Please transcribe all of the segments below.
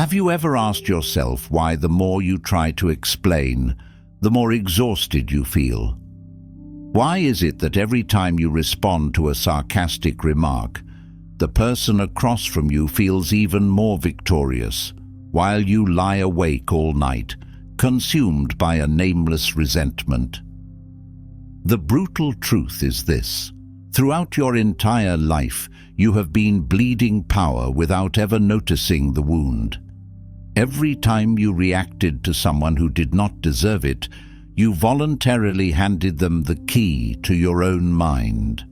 Have you ever asked yourself why the more you try to explain, the more exhausted you feel? Why is it that every time you respond to a sarcastic remark, the person across from you feels even more victorious, while you lie awake all night, consumed by a nameless resentment? The brutal truth is this: throughout your entire life, you have been bleeding power without ever noticing the wound. Every time you reacted to someone who did not deserve it, you voluntarily handed them the key to your own mind.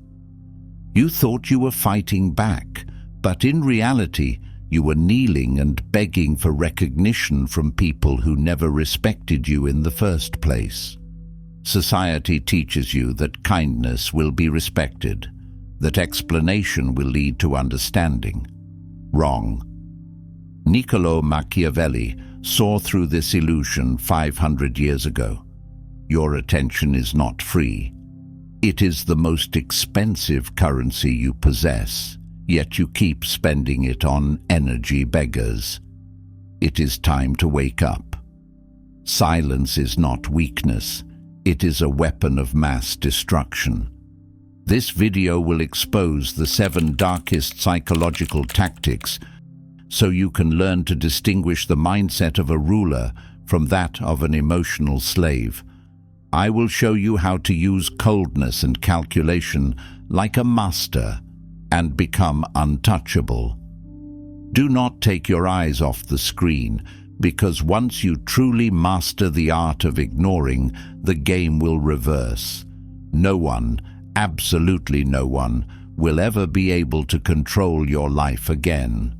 You thought you were fighting back, but in reality, you were kneeling and begging for recognition from people who never respected you in the first place. Society teaches you that kindness will be respected, that explanation will lead to understanding. Wrong. Niccolo Machiavelli saw through this illusion 500 years ago. Your attention is not free. It is the most expensive currency you possess, yet you keep spending it on energy beggars. It is time to wake up. Silence is not weakness. It is a weapon of mass destruction. This video will expose the 7 darkest psychological tactics so you can learn to distinguish the mindset of a ruler from that of an emotional slave. I will show you how to use coldness and calculation like a master and become untouchable. Do not take your eyes off the screen, because once you truly master the art of ignoring, the game will reverse. No one, absolutely no one, will ever be able to control your life again.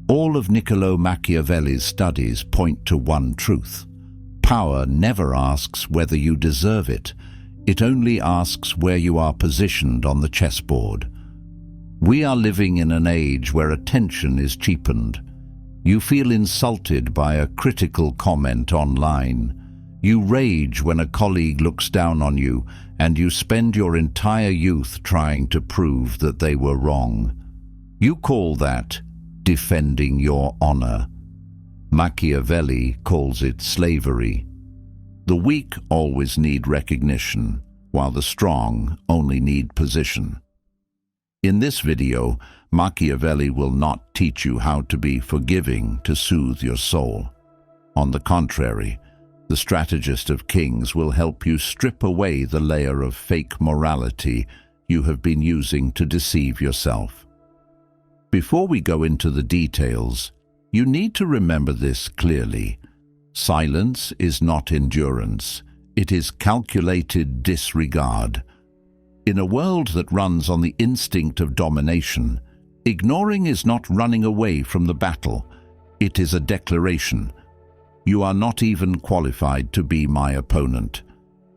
All of Niccolo Machiavelli's studies point to one truth. Power never asks whether you deserve it. It only asks where you are positioned on the chessboard. We are living in an age where attention is cheapened. You feel insulted by a critical comment online. You rage when a colleague looks down on you, and you spend your entire youth trying to prove that they were wrong. You call that defending your honor. Machiavelli calls it slavery. The weak always need recognition, while the strong only need position. In this video, Machiavelli will not teach you how to be forgiving to soothe your soul. On the contrary, the strategist of kings will help you strip away the layer of fake morality you have been using to deceive yourself. Before we go into the details, you need to remember this clearly. Silence is not endurance. It is calculated disregard. In a world that runs on the instinct of domination, ignoring is not running away from the battle. It is a declaration. You are not even qualified to be my opponent.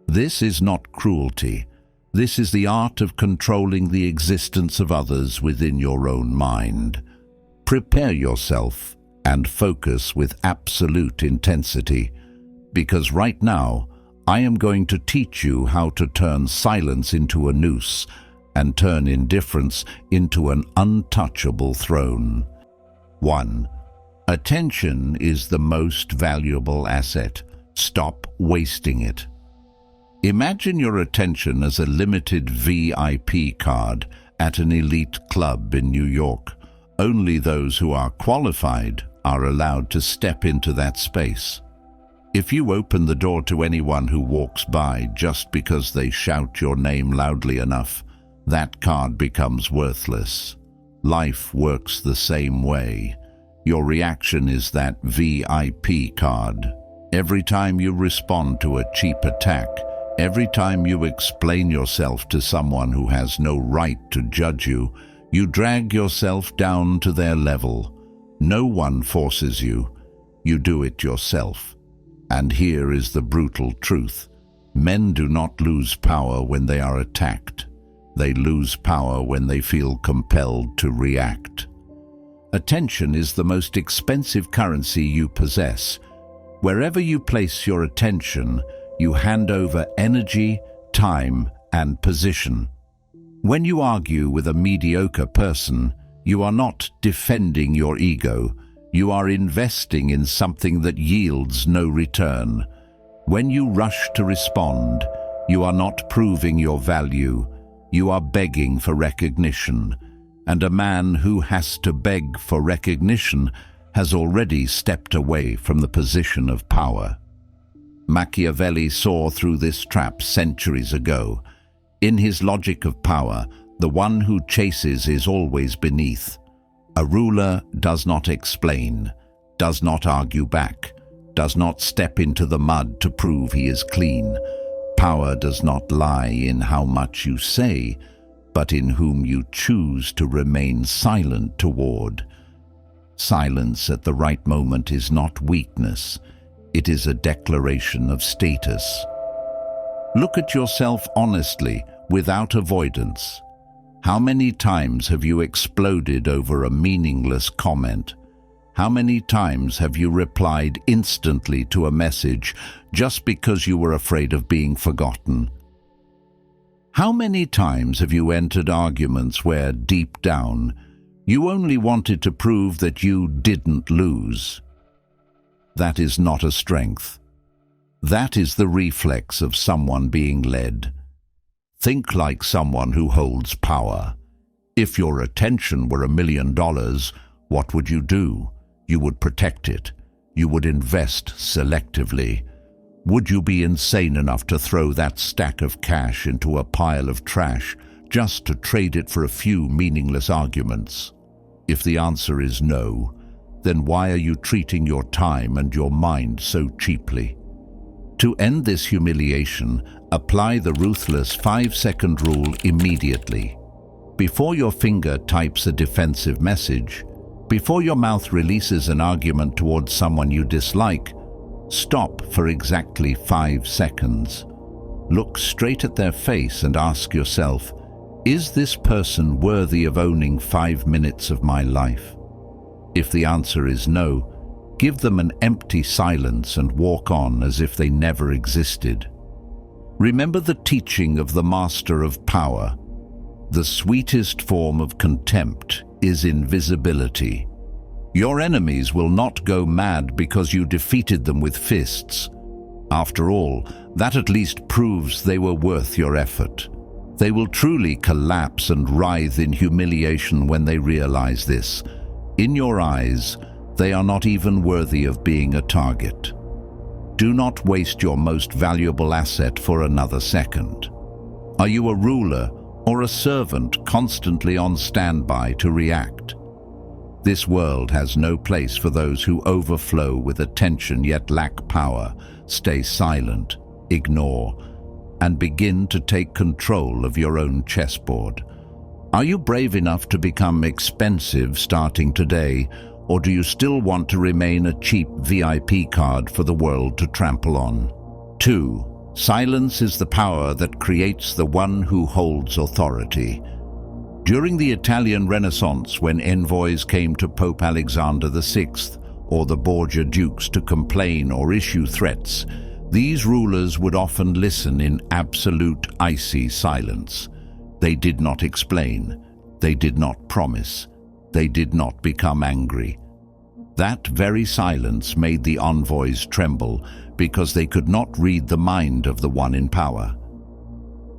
This is not cruelty. This is the art of controlling the existence of others within your own mind. Prepare yourself and focus with absolute intensity, because right now, I am going to teach you how to turn silence into a noose and turn indifference into an untouchable throne. 1. Attention is the most valuable asset. Stop wasting it. Imagine your attention as a limited VIP card at an elite club in New York. Only those who are qualified are allowed to step into that space. If you open the door to anyone who walks by just because they shout your name loudly enough, that card becomes worthless. Life works the same way. Your reaction is that VIP card. Every time you respond to a cheap attack, every time you explain yourself to someone who has no right to judge you, you drag yourself down to their level. No one forces you. You do it yourself. And here is the brutal truth. Men do not lose power when they are attacked. They lose power when they feel compelled to react. Attention is the most expensive currency you possess. Wherever you place your attention, you hand over energy, time, and position. When you argue with a mediocre person, you are not defending your ego. You are investing in something that yields no return. When you rush to respond, you are not proving your value. You are begging for recognition. And a man who has to beg for recognition has already stepped away from the position of power. Machiavelli saw through this trap centuries ago. In his logic of power, the one who chases is always beneath. A ruler does not explain, does not argue back, does not step into the mud to prove he is clean. Power does not lie in how much you say, but in whom you choose to remain silent toward. Silence at the right moment is not weakness. It is a declaration of status. Look at yourself honestly, without avoidance. How many times have you exploded over a meaningless comment? How many times have you replied instantly to a message just because you were afraid of being forgotten? How many times have you entered arguments where, deep down, you only wanted to prove that you didn't lose? That is not a strength. That is the reflex of someone being led. Think like someone who holds power. If your attention were $1 million, what would you do? You would protect it. You would invest selectively. Would you be insane enough to throw that stack of cash into a pile of trash just to trade it for a few meaningless arguments? If the answer is no, then why are you treating your time and your mind so cheaply? To end this humiliation, apply the Ruthless 5-second rule immediately. Before your finger types a defensive message, before your mouth releases an argument towards someone you dislike, stop for exactly 5 seconds. Look straight at their face and ask yourself, is this person worthy of owning 5 minutes of my life? If the answer is no, give them an empty silence and walk on as if they never existed. Remember the teaching of the master of power. The sweetest form of contempt is invisibility. Your enemies will not go mad because you defeated them with fists. After all, that at least proves they were worth your effort. They will truly collapse and writhe in humiliation when they realize this. In your eyes, they are not even worthy of being a target. Do not waste your most valuable asset for another second. Are you a ruler or a servant constantly on standby to react? This world has no place for those who overflow with attention yet lack power. Stay silent, ignore, and begin to take control of your own chessboard. Are you brave enough to become expensive starting today, or do you still want to remain a cheap VIP card for the world to trample on? 2. Silence is the power that creates the one who holds authority. During the Italian Renaissance, when envoys came to Pope Alexander VI or the Borgia dukes to complain or issue threats, these rulers would often listen in absolute icy silence. They did not explain. They did not promise. They did not become angry. That very silence made the envoys tremble because they could not read the mind of the one in power.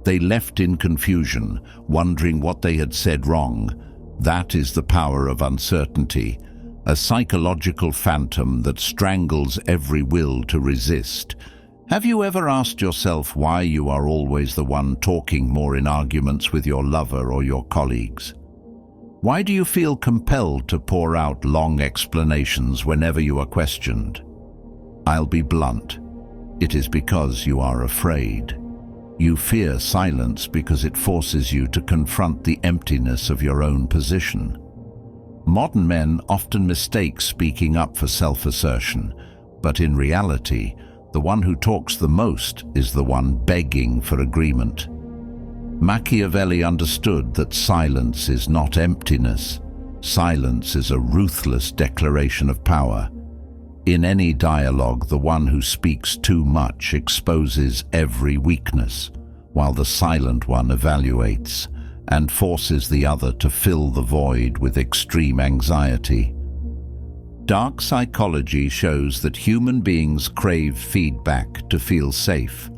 They left in confusion, wondering what they had said wrong. That is the power of uncertainty, a psychological phantom that strangles every will to resist. Have you ever asked yourself why you are always the one talking more in arguments with your lover or your colleagues? Why do you feel compelled to pour out long explanations whenever you are questioned? I'll be blunt. It is because you are afraid. You fear silence because it forces you to confront the emptiness of your own position. Modern men often mistake speaking up for self-assertion, but in reality, the one who talks the most is the one begging for agreement. Machiavelli understood that silence is not emptiness. Silence is a ruthless declaration of power. In any dialogue, the one who speaks too much exposes every weakness, while the silent one evaluates and forces the other to fill the void with extreme anxiety. Dark psychology shows that human beings crave feedback to feel safe.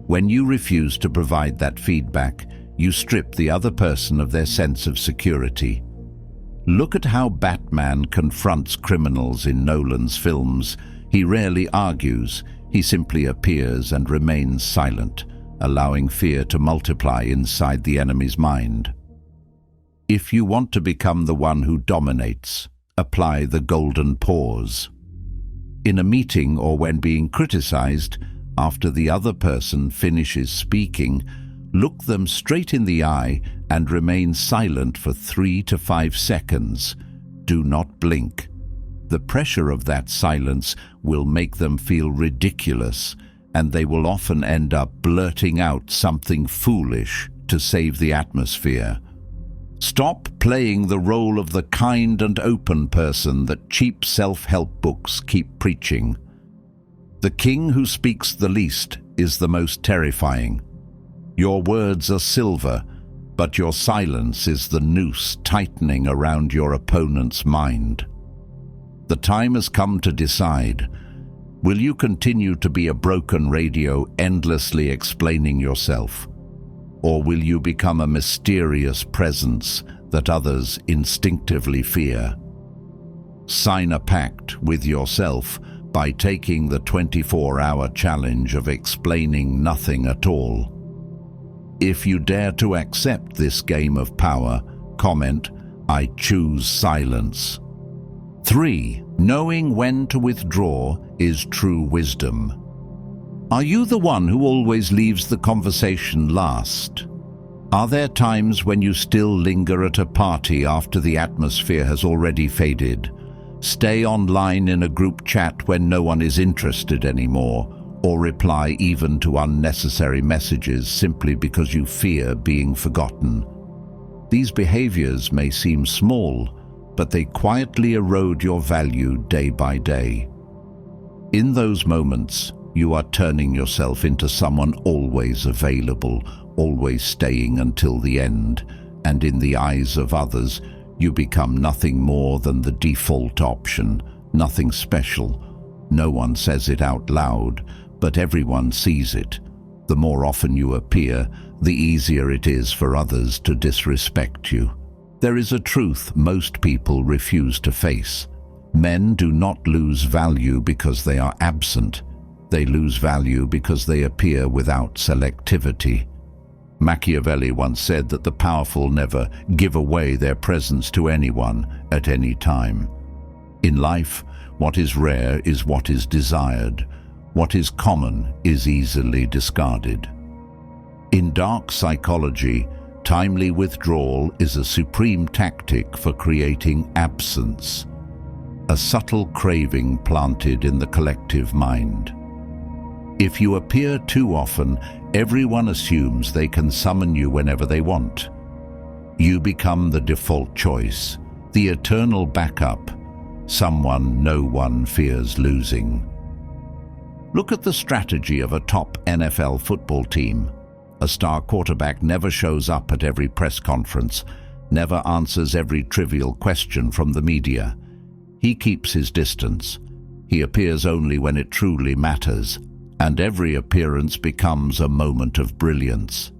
When you refuse to provide that feedback, you strip the other person of their sense of security. Look at how Batman confronts criminals in Nolan's films. He rarely argues, he simply appears and remains silent, allowing fear to multiply inside the enemy's mind. If you want to become the one who dominates, apply the golden pause. In a meeting or when being criticized, after the other person finishes speaking, look them straight in the eye and remain silent for 3 to 5 seconds. Do not blink. The pressure of that silence will make them feel ridiculous, and they will often end up blurting out something foolish to save the atmosphere. Stop playing the role of the kind and open person that cheap self-help books keep preaching. The king who speaks the least is the most terrifying. Your words are silver, but your silence is the noose tightening around your opponent's mind. The time has come to decide. Will you continue to be a broken radio endlessly explaining yourself? Or will you become a mysterious presence that others instinctively fear? Sign a pact with yourself by taking the 24-hour challenge of explaining nothing at all. If you dare to accept this game of power, comment, "I choose silence." 3. Knowing when to withdraw is true wisdom. Are you the one who always leaves the conversation last? Are there times when you still linger at a party after the atmosphere has already faded? Stay online in a group chat when no one is interested anymore, or reply even to unnecessary messages simply because you fear being forgotten? These behaviors may seem small, but they quietly erode your value day by day. In those moments, you are turning yourself into someone always available, always staying until the end, and in the eyes of others, you become nothing more than the default option, nothing special. No one says it out loud, but everyone sees it. The more often you appear, the easier it is for others to disrespect you. There is a truth most people refuse to face. Men do not lose value because they are absent. They lose value because they appear without selectivity. Machiavelli once said that the powerful never give away their presence to anyone at any time. In life, what is rare is what is desired. What is common is easily discarded. In dark psychology, timely withdrawal is a supreme tactic for creating absence, a subtle craving planted in the collective mind. If you appear too often, everyone assumes they can summon you whenever they want. You become the default choice, the eternal backup, someone no one fears losing. Look at the strategy of a top NFL football team. A star quarterback never shows up at every press conference, never answers every trivial question from the media. He keeps his distance. He appears only when it truly matters, and every appearance becomes a moment of brilliance.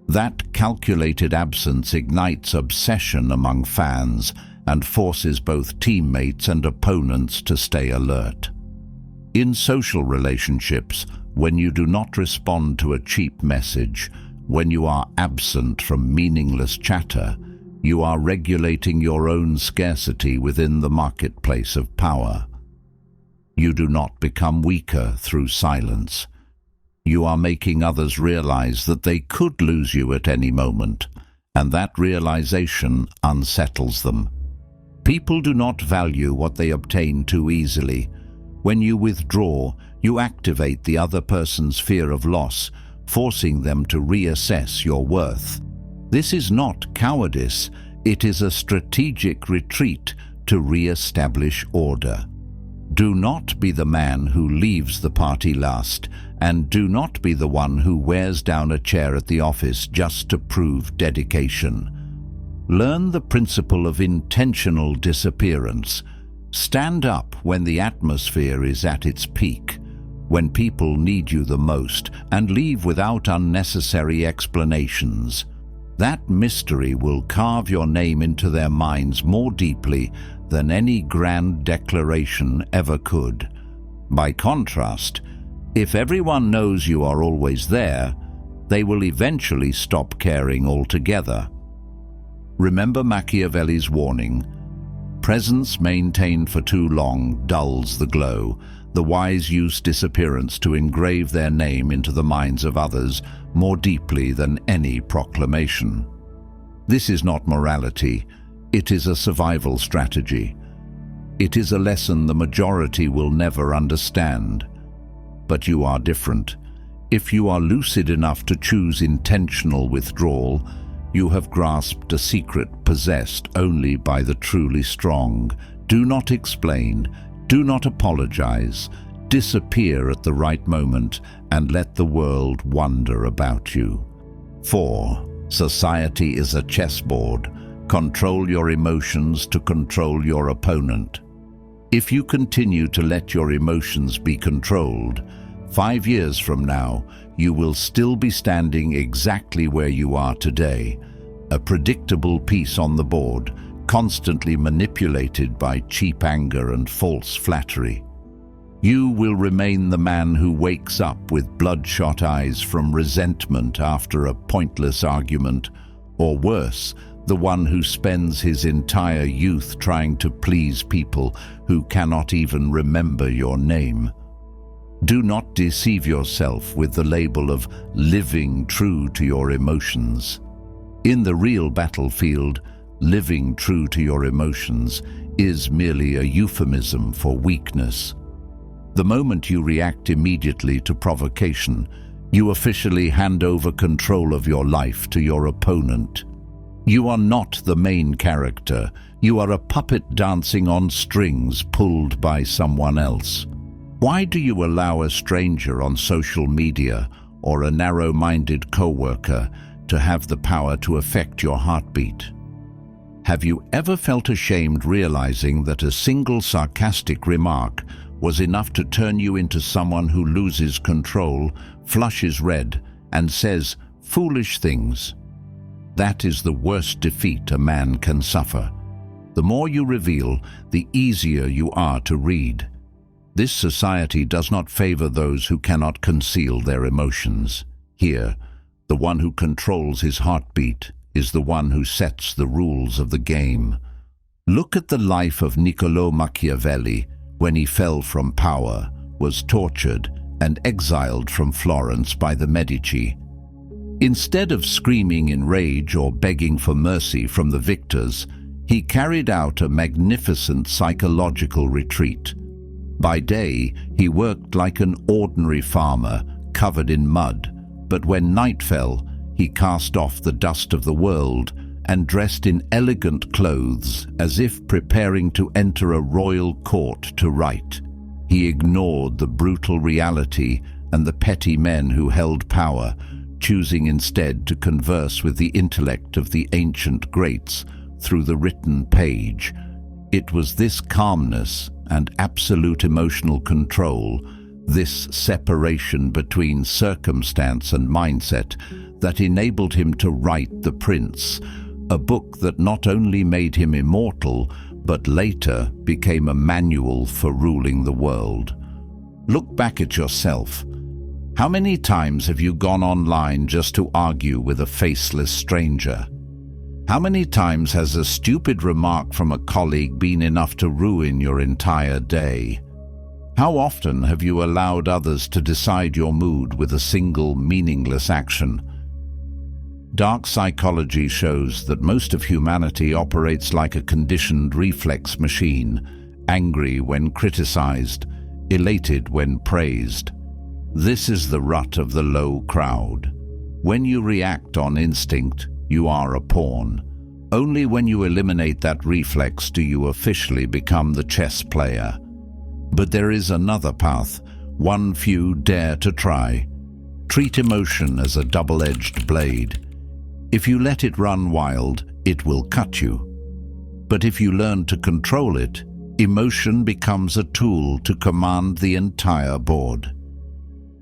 That calculated absence ignites obsession among fans and forces both teammates and opponents to stay alert. In social relationships, when you do not respond to a cheap message, when you are absent from meaningless chatter, you are regulating your own scarcity within the marketplace of power. You do not become weaker through silence. You are making others realize that they could lose you at any moment, and that realization unsettles them. People do not value what they obtain too easily. When you withdraw, you activate the other person's fear of loss, forcing them to reassess your worth. This is not cowardice, it is a strategic retreat to re-establish order. Do not be the man who leaves the party last, and do not be the one who wears down a chair at the office just to prove dedication. Learn the principle of intentional disappearance. Stand up when the atmosphere is at its peak, when people need you the most, and leave without unnecessary explanations. That mystery will carve your name into their minds more deeply than any grand declaration ever could. By contrast, if everyone knows you are always there, they will eventually stop caring altogether. Remember Machiavelli's warning: presence maintained for too long dulls the glow. The wise use disappearance to engrave their name into the minds of others more deeply than any proclamation. This is not morality, it is a survival strategy. It is a lesson the majority will never understand. But you are different. If you are lucid enough to choose intentional withdrawal, you have grasped a secret possessed only by the truly strong. Do not explain, do not apologize. Disappear at the right moment and let the world wonder about you. 4. Society is a chessboard. Control your emotions to control your opponent. If you continue to let your emotions be controlled, 5 years from now, you will still be standing exactly where you are today, a predictable piece on the board, constantly manipulated by cheap anger and false flattery. You will remain the man who wakes up with bloodshot eyes from resentment after a pointless argument, or worse, the one who spends his entire youth trying to please people who cannot even remember your name. Do not deceive yourself with the label of living true to your emotions. In the real battlefield, living true to your emotions is merely a euphemism for weakness. The moment you react immediately to provocation, you officially hand over control of your life to your opponent. You are not the main character. You are a puppet dancing on strings pulled by someone else. Why do you allow a stranger on social media or a narrow-minded coworker to have the power to affect your heartbeat? Have you ever felt ashamed realizing that a single sarcastic remark was enough to turn you into someone who loses control, flushes red, and says foolish things? That is the worst defeat a man can suffer. The more you reveal, the easier you are to read. This society does not favor those who cannot conceal their emotions. Here, the one who controls his heartbeat is the one who sets the rules of the game. Look at the life of Niccolò Machiavelli. When he fell from power, was tortured and exiled from Florence by the Medici. Instead of screaming in rage or begging for mercy from the victors, he carried out a magnificent psychological retreat. By day, he worked like an ordinary farmer, covered in mud, but when night fell, he cast off the dust of the world and dressed in elegant clothes as if preparing to enter a royal court to write. He ignored the brutal reality and the petty men who held power, choosing instead to converse with the intellect of the ancient greats through the written page. It was this calmness and absolute emotional control, this separation between circumstance and mindset, that enabled him to write The Prince, a book that not only made him immortal, but later became a manual for ruling the world. Look back at yourself. How many times have you gone online just to argue with a faceless stranger? How many times has a stupid remark from a colleague been enough to ruin your entire day? How often have you allowed others to decide your mood with a single meaningless action? Dark psychology shows that most of humanity operates like a conditioned reflex machine, angry when criticized, elated when praised. This is the rut of the low crowd. When you react on instinct, you are a pawn. Only when you eliminate that reflex do you officially become the chess player. But there is another path, one few dare to try. Treat emotion as a double-edged blade. If you let it run wild, it will cut you. But if you learn to control it, Emotion becomes a tool to command the entire board.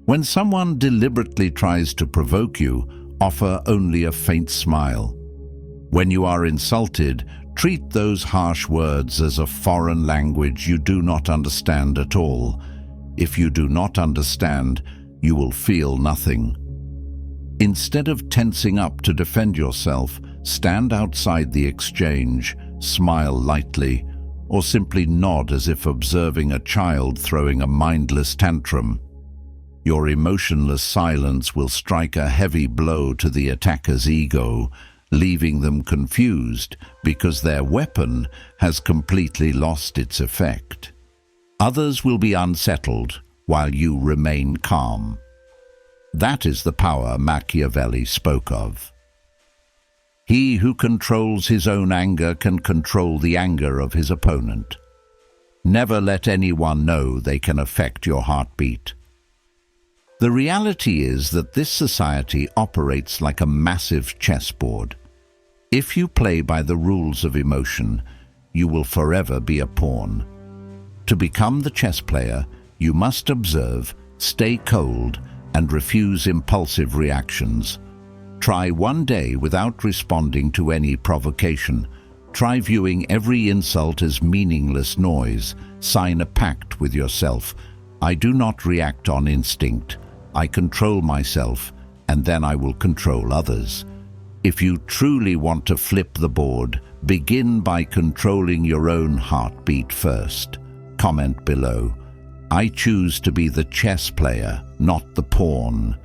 When someone deliberately tries to provoke you, offer only a faint smile. When you are insulted, treat those harsh words as a foreign language you do not understand at all. If you do not understand, you will feel nothing. Instead of tensing up to defend yourself, stand outside the exchange, smile lightly, or simply nod as if observing a child throwing a mindless tantrum. Your emotionless silence will strike a heavy blow to the attacker's ego, leaving them confused because their weapon has completely lost its effect. Others will be unsettled while you remain calm. That is the power Machiavelli spoke of. He who controls his own anger can control the anger of his opponent. Never let anyone know they can affect your heartbeat. The reality is that this society operates like a massive chessboard. If you play by the rules of emotion, you will forever be a pawn. To become the chess player, you must observe, stay cold, and refuse impulsive reactions. Try one day without responding to any provocation. Try viewing every insult as meaningless noise. Sign a pact with yourself. I do not react on instinct. I control myself, and then I will control others. If you truly want to flip the board, begin by controlling your own heartbeat first. Comment below. I choose to be the chess player, not the pawn.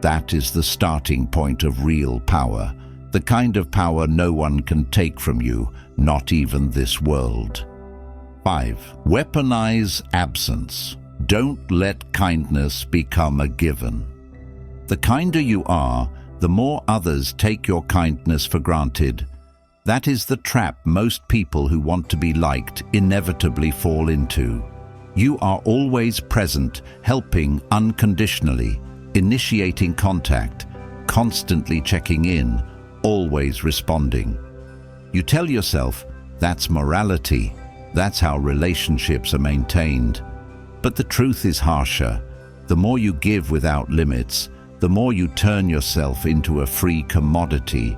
That is the starting point of real power, the kind of power no one can take from you, not even this world. 5. Weaponize absence. Don't let kindness become a given. The kinder you are, the more others take your kindness for granted. That is the trap most people who want to be liked inevitably fall into. You are always present, helping unconditionally, initiating contact, constantly checking in, always responding. You tell yourself, that's morality, that's how relationships are maintained. But the truth is harsher. The more you give without limits, the more you turn yourself into a free commodity.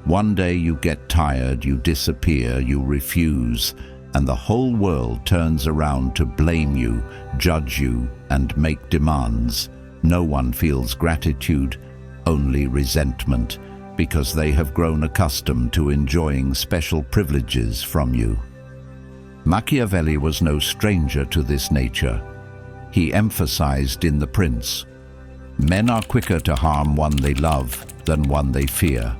One day you get tired, you disappear, you refuse, and the whole world turns around to blame you, judge you, and make demands. No one feels gratitude, only resentment, because they have grown accustomed to enjoying special privileges from you. Machiavelli was no stranger to this nature. He emphasized in The Prince, men are quicker to harm one they love than one they fear.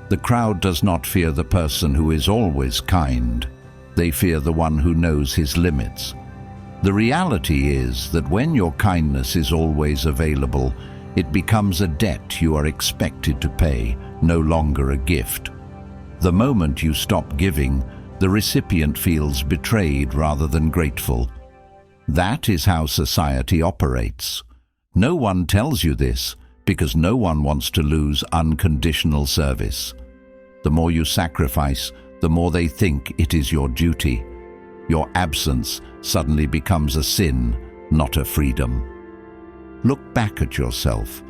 The crowd does not fear the person who is always kind. They fear the one who knows his limits. The reality is that when your kindness is always available, it becomes a debt you are expected to pay, no longer a gift. The moment you stop giving, the recipient feels betrayed rather than grateful. That is how society operates. No one tells you this because no one wants to lose unconditional service. The more you sacrifice, the more they think it is your duty. Your absence suddenly becomes a sin, not a freedom. Look back at yourself.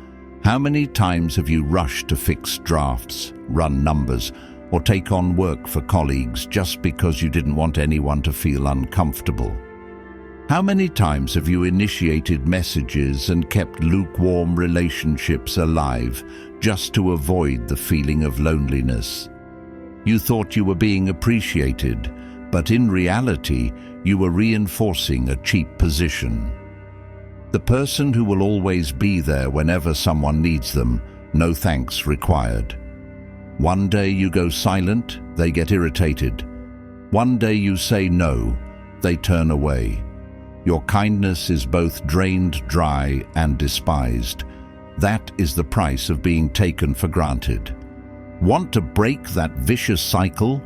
How many times have you rushed to fix drafts, run numbers, or take on work for colleagues just because you didn't want anyone to feel uncomfortable? How many times have you initiated messages and kept lukewarm relationships alive just to avoid the feeling of loneliness? You thought you were being appreciated, but in reality, you were reinforcing a cheap position. The person who will always be there whenever someone needs them, no thanks required. One day you go silent, they get irritated. One day you say no, they turn away. Your kindness is both drained dry and despised. That is the price of being taken for granted. Want to break that vicious cycle?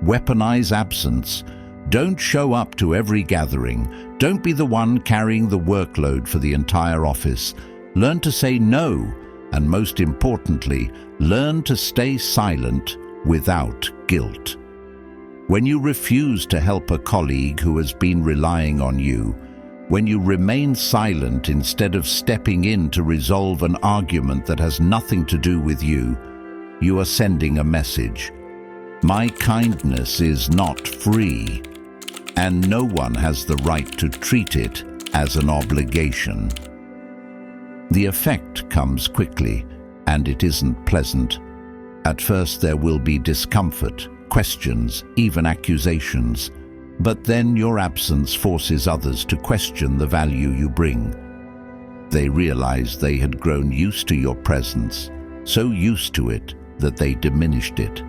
Weaponize absence. Don't show up to every gathering. Don't be the one carrying the workload for the entire office. Learn to say no, and most importantly, learn to stay silent without guilt. when you refuse to help a colleague who has been relying on you, when you remain silent instead of stepping in to resolve an argument that has nothing to do with you, you are sending a message. My kindness is not free, and no one has the right to treat it as an obligation. The effect comes quickly, and it isn't pleasant. At first there will be discomfort, questions, even accusations, but then your absence forces others to question the value you bring. They realized they had grown used to your presence, so used to it that they diminished it.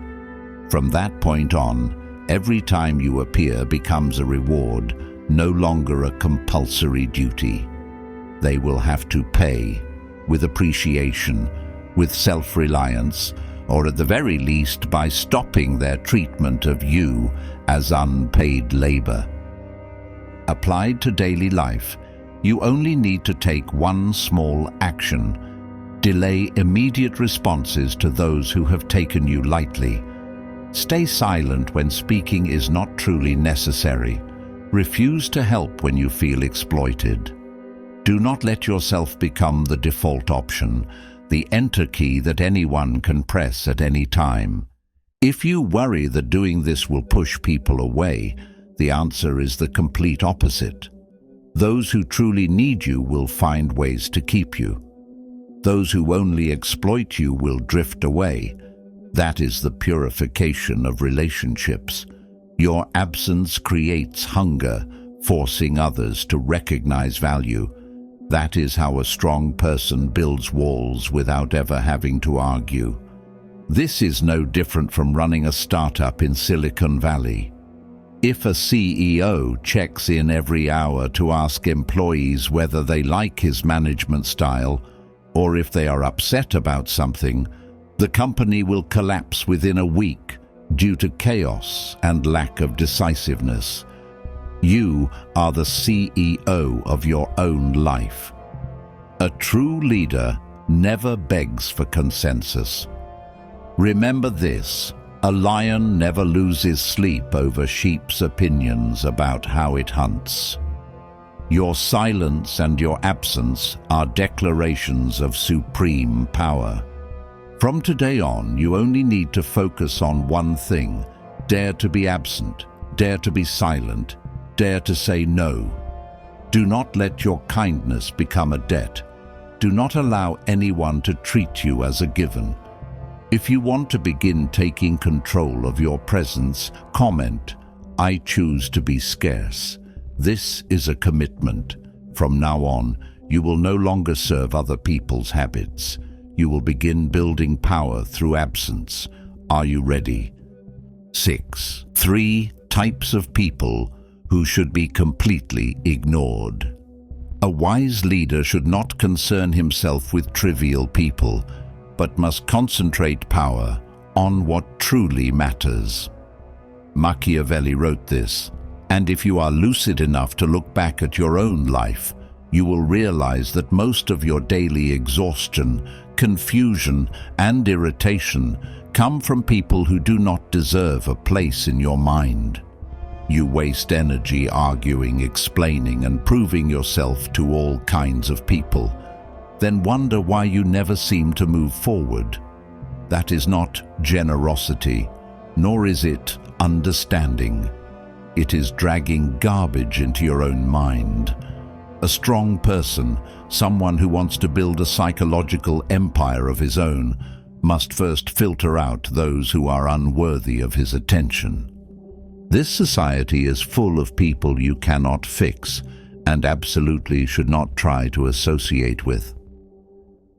From that point on, every time you appear becomes a reward, no longer a compulsory duty. They will have to pay, with appreciation, with self-reliance, or at the very least by stopping their treatment of you as unpaid labor. Applied to daily life, you only need to take one small action. Delay immediate responses to those who have taken you lightly. Stay silent when speaking is not truly necessary. Refuse to help when you feel exploited. Do not let yourself become the default option, the enter key that anyone can press at any time. If you worry that doing this will push people away, the answer is the complete opposite. Those who truly need you will find ways to keep you. Those who only exploit you will drift away. That is the purification of relationships. Your absence creates hunger, forcing others to recognize value. That is how a strong person builds walls without ever having to argue. This is no different from running a startup in Silicon Valley. If a CEO checks in every hour to ask employees whether they like his management style, or if they are upset about something, the company will collapse within a week due to chaos and lack of decisiveness. You are the CEO of your own life. A true leader never begs for consensus. Remember this: a lion never loses sleep over sheep's opinions about how it hunts. Your silence and your absence are declarations of supreme power. From today on, you only need to focus on one thing: dare to be absent, dare to be silent, dare to say no. Do not let your kindness become a debt. Do not allow anyone to treat you as a given. If you want to begin taking control of your presence, comment, "I choose to be scarce." This is a commitment. From now on, you will no longer serve other people's habits. You will begin building power through absence. Are you ready? 6. 3 types of people who should be completely ignored. A wise leader should not concern himself with trivial people, but must concentrate power on what truly matters. Machiavelli wrote this, and if you are lucid enough to look back at your own life, you will realize that most of your daily exhaustion, confusion, and irritation come from people who do not deserve a place in your mind. You waste energy arguing, explaining, and proving yourself to all kinds of people, then wonder why you never seem to move forward. That is not generosity, nor is it understanding. It is dragging garbage into your own mind. A strong person, someone who wants to build a psychological empire of his own, must first filter out those who are unworthy of his attention. This society is full of people you cannot fix and absolutely should not try to associate with.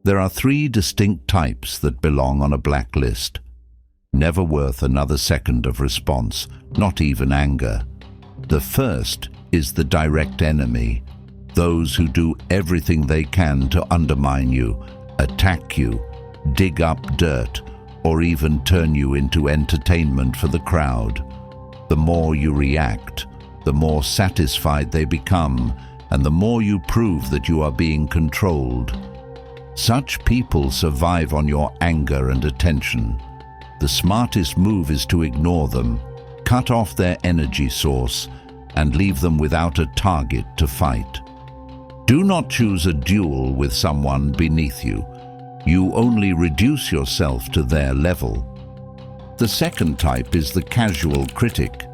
There are 3 distinct types that belong on a blacklist. Never worth another second of response, not even anger. The first is the direct enemy, those who do everything they can to undermine you, attack you, dig up dirt, or even turn you into entertainment for the crowd. The more you react, the more satisfied they become, and the more you prove that you are being controlled. Such people survive on your anger and attention. The smartest move is to ignore them, cut off their energy source, and leave them without a target to fight. Do not choose a duel with someone beneath you. You only reduce yourself to their level. The second type is the casual critic.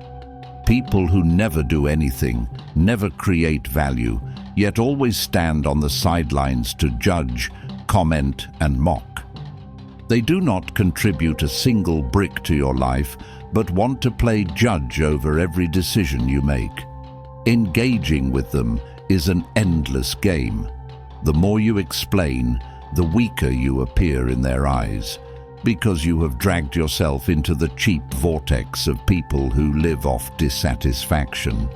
People who never do anything, never create value, yet always stand on the sidelines to judge, comment, and mock. They do not contribute a single brick to your life, but want to play judge over every decision you make. Engaging with them is an endless game. The more you explain, the weaker you appear in their eyes, because you have dragged yourself into the cheap vortex of people who live off dissatisfaction.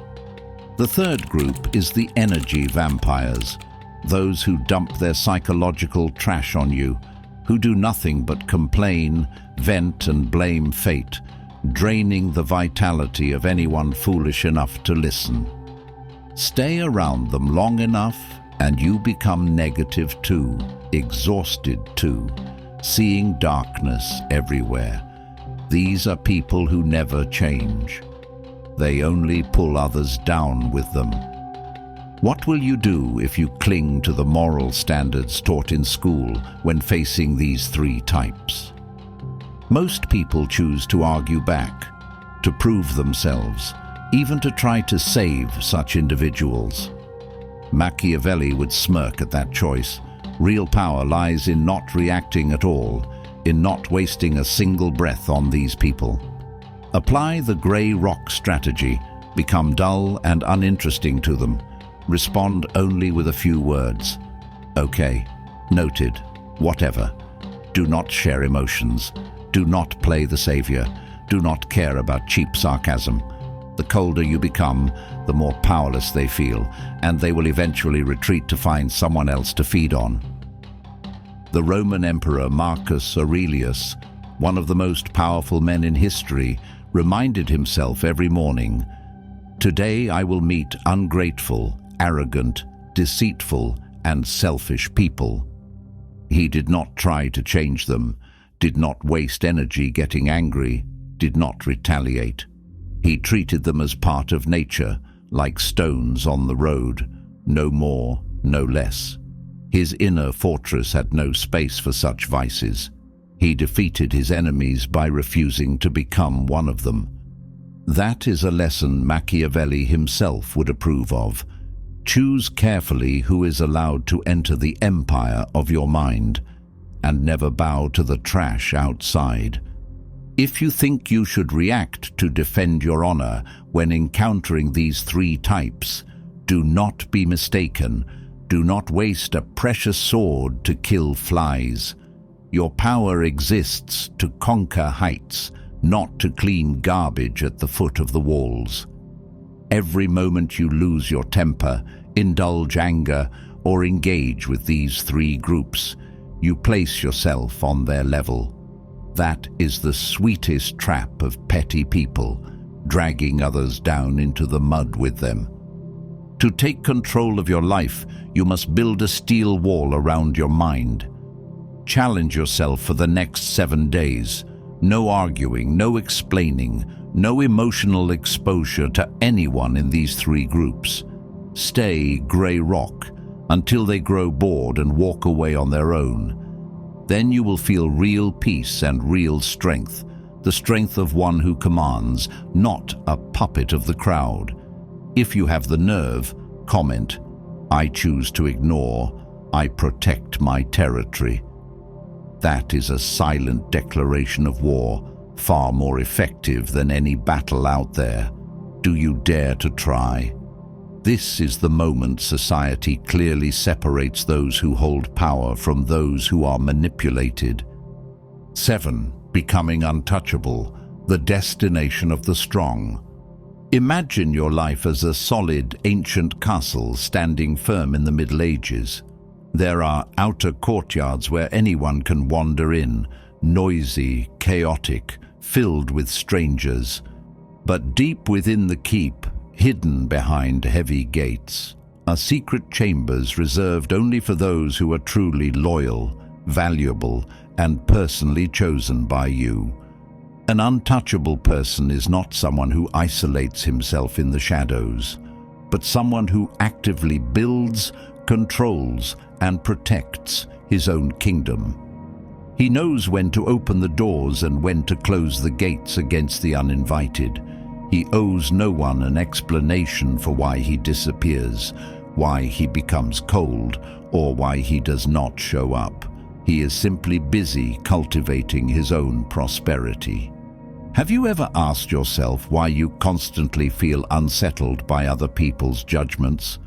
The third group is the energy vampires, those who dump their psychological trash on you, who do nothing but complain, vent, and blame fate, draining the vitality of anyone foolish enough to listen. Stay around them long enough and you become negative too, exhausted too, seeing darkness everywhere. These are people who never change. They only pull others down with them. What will you do if you cling to the moral standards taught in school when facing these three types? Most people choose to argue back, to prove themselves, even to try to save such individuals. Machiavelli would smirk at that choice. Real power lies in not reacting at all, in not wasting a single breath on these people. Apply the grey rock strategy, become dull and uninteresting to them. Respond only with a few words. Okay, noted, whatever. Do not share emotions. Do not play the savior. Do not care about cheap sarcasm. The colder you become, the more powerless they feel, and they will eventually retreat to find someone else to feed on. The Roman Emperor Marcus Aurelius, one of the most powerful men in history, reminded himself every morning, "Today I will meet ungrateful, arrogant, deceitful, and selfish people." He did not try to change them, did not waste energy getting angry, did not retaliate. He treated them as part of nature, like stones on the road, no more, no less. His inner fortress had no space for such vices. He defeated his enemies by refusing to become one of them. That is a lesson Machiavelli himself would approve of. Choose carefully who is allowed to enter the empire of your mind, and never bow to the trash outside. If you think you should react to defend your honor when encountering these three types, do not be mistaken. Do not waste a precious sword to kill flies. Your power exists to conquer heights, not to clean garbage at the foot of the walls. Every moment you lose your temper, indulge anger, or engage with these three groups, you place yourself on their level. That is the sweetest trap of petty people, dragging others down into the mud with them. To take control of your life, you must build a steel wall around your mind. Challenge yourself for the next 7 days. No arguing, no explaining, no emotional exposure to anyone in these three groups. Stay grey rock until they grow bored and walk away on their own. Then you will feel real peace and real strength, the strength of one who commands, not a puppet of the crowd. If you have the nerve, comment, "I choose to ignore. I protect my territory." That is a silent declaration of war, far more effective than any battle out there. Do you dare to try? This is the moment society clearly separates those who hold power from those who are manipulated. 7. Becoming untouchable, the destination of the strong. Imagine your life as a solid, ancient castle standing firm in the Middle Ages. There are outer courtyards where anyone can wander in, noisy, chaotic, filled with strangers. But deep within the keep, hidden behind heavy gates, are secret chambers reserved only for those who are truly loyal, valuable, and personally chosen by you. An untouchable person is not someone who isolates himself in the shadows, but someone who actively builds, controls, and protects his own kingdom. He knows when to open the doors and when to close the gates against the uninvited. He owes no one an explanation for why he disappears, why he becomes cold, or why he does not show up. He is simply busy cultivating his own prosperity. Have you ever asked yourself why you constantly feel unsettled by other people's judgments?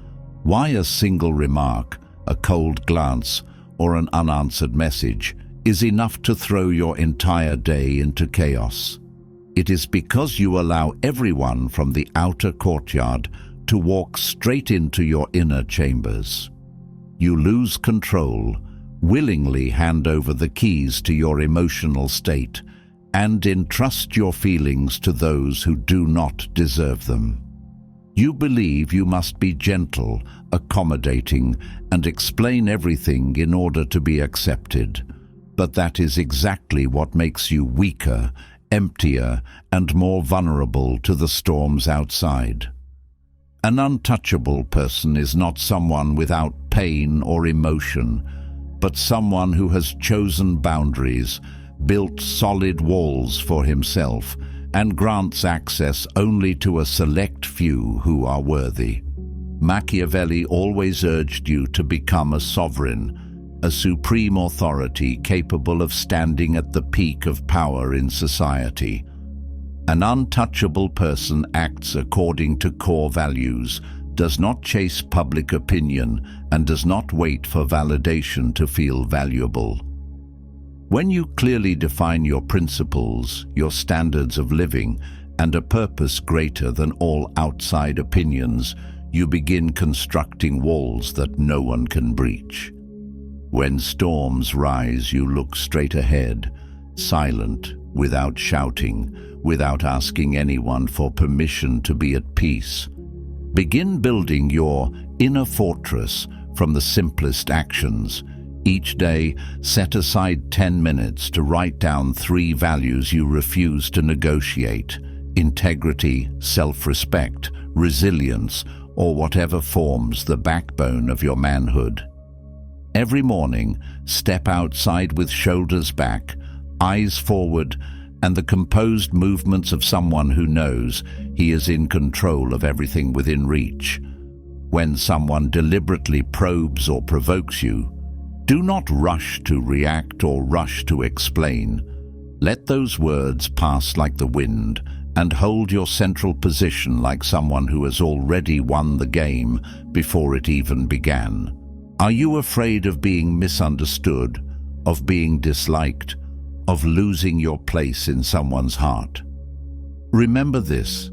Why a single remark, a cold glance, or an unanswered message is enough to throw your entire day into chaos? It is because you allow everyone from the outer courtyard to walk straight into your inner chambers. You lose control, willingly hand over the keys to your emotional state, and entrust your feelings to those who do not deserve them. You believe you must be gentle, accommodating, and explain everything in order to be accepted. But that is exactly what makes you weaker, emptier, and more vulnerable to the storms outside. An untouchable person is not someone without pain or emotion, but someone who has chosen boundaries, built solid walls for himself, and grants access only to a select few who are worthy. Machiavelli always urged you to become a sovereign, a supreme authority capable of standing at the peak of power in society. An untouchable person acts according to core values, does not chase public opinion, and does not wait for validation to feel valuable. When you clearly define your principles, your standards of living, and a purpose greater than all outside opinions, you begin constructing walls that no one can breach. When storms rise, you look straight ahead, silent, without shouting, without asking anyone for permission to be at peace. Begin building your inner fortress from the simplest actions. Each day, set aside 10 minutes to write down 3 values you refuse to negotiate: integrity, self-respect, resilience, or whatever forms the backbone of your manhood. Every morning, step outside with shoulders back, eyes forward, and the composed movements of someone who knows he is in control of everything within reach. When someone deliberately probes or provokes you, do not rush to react or rush to explain. Let those words pass like the wind, and hold your central position like someone who has already won the game before it even began. Are you afraid of being misunderstood, of being disliked, of losing your place in someone's heart? Remember this: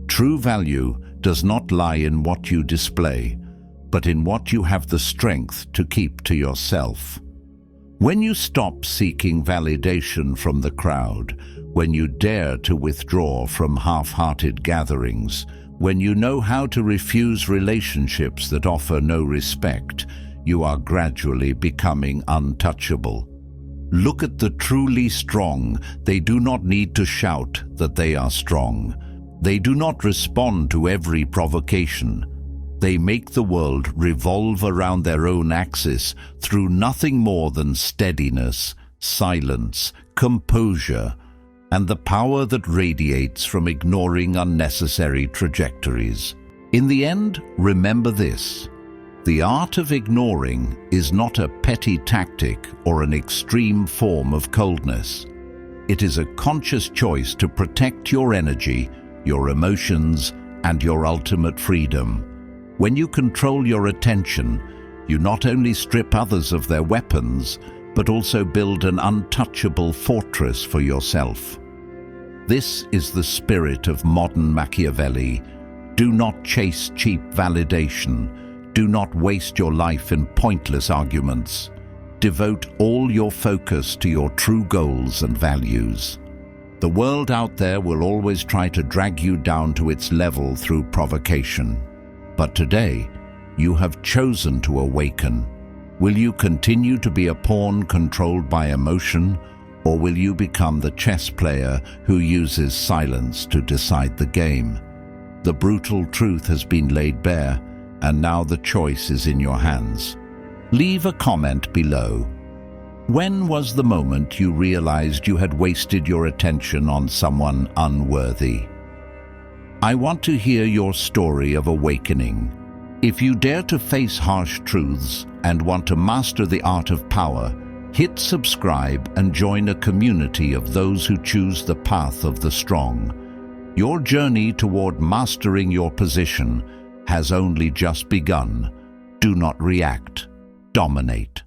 true value does not lie in what you display, but in what you have the strength to keep to yourself. When you stop seeking validation from the crowd, when you dare to withdraw from half-hearted gatherings, when you know how to refuse relationships that offer no respect, you are gradually becoming untouchable. Look at the truly strong. They do not need to shout that they are strong. They do not respond to every provocation. They make the world revolve around their own axis through nothing more than steadiness, silence, composure, and the power that radiates from ignoring unnecessary trajectories. In the end, remember this: the art of ignoring is not a petty tactic or an extreme form of coldness. It is a conscious choice to protect your energy, your emotions, and your ultimate freedom. When you control your attention, you not only strip others of their weapons, but also build an untouchable fortress for yourself. This is the spirit of modern Machiavelli. Do not chase cheap validation. Do not waste your life in pointless arguments. Devote all your focus to your true goals and values. The world out there will always try to drag you down to its level through provocation. But today, you have chosen to awaken. Will you continue to be a pawn controlled by emotion, Or will you become the chess player who uses silence to decide the game? The brutal truth has been laid bare, and now the choice is in your hands. Leave a comment below. When was the moment you realized you had wasted your attention on someone unworthy? I want to hear your story of awakening. If you dare to face harsh truths and want to master the art of power, hit subscribe and join a community of those who choose the path of the strong. Your journey toward mastering your position has only just begun. Do not react. Dominate.